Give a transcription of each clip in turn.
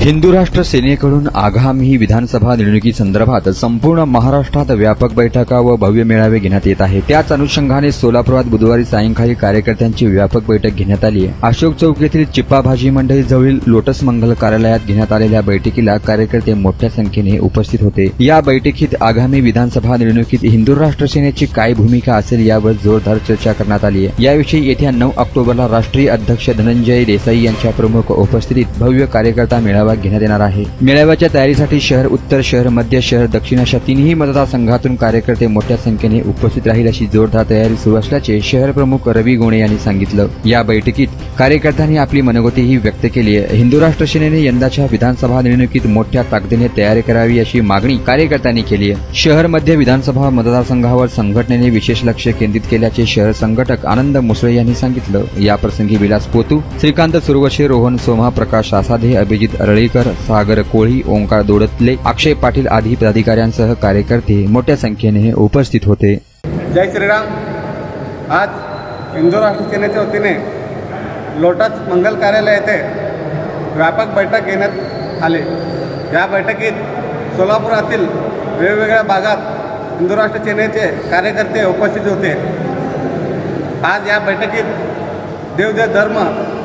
हिंदू राष्ट्र सेनेकडून आगामी विधानसभा निवडणुकीसंदर्भात संपूर्ण महाराष्ट्रात व्यापक बैठका व भव्य मेळावे घेण्यात येत आहे। त्याच अनुषंगाने सोलापुरात बुधवारी सायंकाळी कार्यकर्त्यांची व्यापक बैठक घेण्यात आली आहे। अशोक चौक येथील चिप्पा भाजी मंडई जवळील लोटस मंगल कार्यालयात घेण्यात आलेल्या बैठकीला कार्यकर्ते मोठ्या संख्येने उपस्थित होते। या बैठकीत आगामी विधानसभा निवडणुकीत हिंदू राष्ट्र सेनेची काय भूमिका असेल यावर जोरदार चर्चा करण्यात आली आहे। याविषयी येत्या 9 ऑक्टोबरला राष्ट्रीय अध्यक्ष धनंजय देसाई यांच्या प्रमुख उपस्थितीत भव्य कार्यकर्ता मेळावा घेण्यात येणार आहे। मेळाव्याच्या तयारीसाठी शहर, उत्तर शहर, मध्य शहर, दक्षिण अशा तिन्ही मतदारसंघातून कार्यकर्ते मोठ्या संख्येने उपस्थित राहील अशी जोरदार तयारी सुरू असल्याचे शहर प्रमुख रवी गोणे यांनी सांगितलं। या बैठकीत कार्यकर्त्यांनी आपली मनोगतीही व्यक्त केली आहे। हिंदू राष्ट्र सेनेने यंदाच्या विधानसभा निवडणुकीत मोठ्या ताकदीने तयारी करावी अशी मागणी कार्यकर्त्यांनी केली आहे। शहर मध्य विधानसभा मतदारसंघावर संघटनेने विशेष लक्ष केंद्रित केल्याचे शहर संघटक आनंद मुसळे यांनी सांगितलं। या प्रसंगी विलास पोतू, श्रीकांत सुरवशे, रोहन सोमा, प्रकाश आसादे, अभिजित अरळीकर, सागर कोळी, ओंकार दोडतले, अक्षय पाटील आदी पदाधिकाऱ्यांसह कार्यकर्ते मोठ्या संख्येने उपस्थित होते। जय श्रीराम। आज हिंदू राष्ट्र सेनेच्या वतीने लोटस मंगल कार्यालय येथे व्यापक बैठक घेण्यात आली। या बैठकीत सोलापुरातील वेगवेगळ्या भागात हिंदू राष्ट्र सेनेचे कार्यकर्ते उपस्थित होते। आज या बैठकीत देवदेव धर्म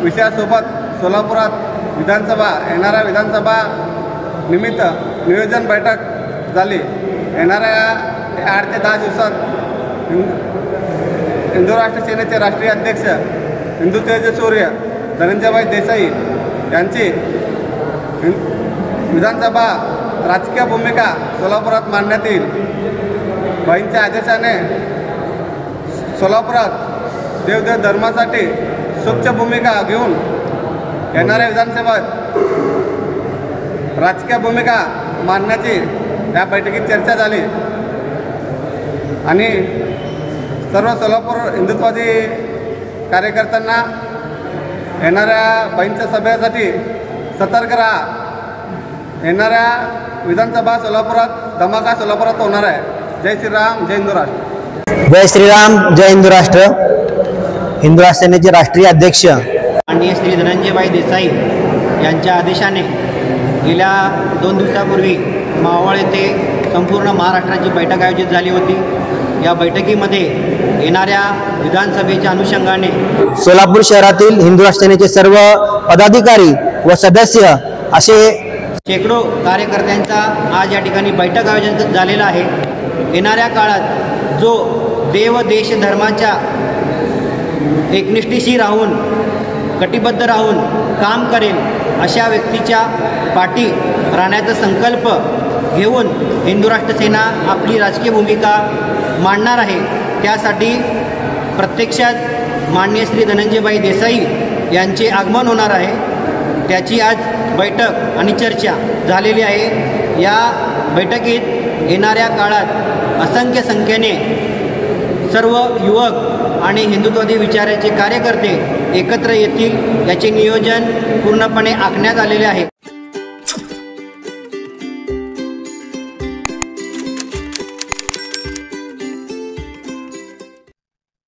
विषयासोबत सोलापुरात येणाऱ्या विधानसभा निमित्त नियोजन बैठक झाली। येणाऱ्या 8 ते 10 दिवसात हिंदू राष्ट्र सेनेचे राष्ट्रीय अध्यक्ष हिंदू तेजसूर्य धनंजय देसाई यांची विधानसभा राजकीय भूमिका सोलापुरात मांडण्यात येईल। बाईंच्या आदेशाने सोलापुरात देवदेव धर्मासाठी स्वच्छ भूमिका घेऊन येणाऱ्या विधानसभेत राजकीय भूमिका मांडण्याची या बैठकीत चर्चा झाली आणि सर्व सोलापूर हिंदुत्ववादी कार्यकर्त्यांना येणाऱ्या बाईंच्या सभेसाठी सतर्क राहा। येणाऱ्या विधानसभा सोलापुरात धमाका सोलापुरात होणार आहे। जय श्रीराम, जय हिंदू राष्ट्र। जय श्रीराम, जय हिंदू राष्ट्र। हिंदू राष्ट्र सेनेचे राष्ट्रीय अध्यक्ष माननीय श्री धनंजयभाई देसाई यांच्या आदेशाने गेल्या 2 दिवसापूर्वी मावळ येथे संपूर्ण महाराष्ट्राची बैठक आयोजित झाली होती। या बैठकीमध्ये येणाऱ्या विधानसभेच्या अनुषंगाने सोलापूर शहरातील हिंदू राष्ट्र सेनेचे सर्व पदाधिकारी व सदस्य असे शेकडो कार्यकर्त्यांचा आज या ठिकाणी बैठक आयोजित झालेला आहे। येणाऱ्या काळात जो देव देश धर्माच्या एकनिष्ठेशी राहून कटिबद्ध राहून काम करेल अशा व्यक्तीच्या पाठी राहण्याचा संकल्प घेऊन हिंदू राष्ट्र सेना आपली राजकीय भूमिका मांडणार आहे। त्यासाठी प्रत्यक्षात माननीय श्री धनंजयभाई देसाई यांचे आगमन होणार आहे। त्याची आज बैठक आणि चर्चा झालेली आहे। या बैठकीत येणाऱ्या काळात असंख्य संख्येने सर्व युवक आणि हिंदुत्ववादी विचाराचे कार्यकर्ते एकत्र येतील याचे नियोजन पूर्णपणे आखण्यात आलेले आहे।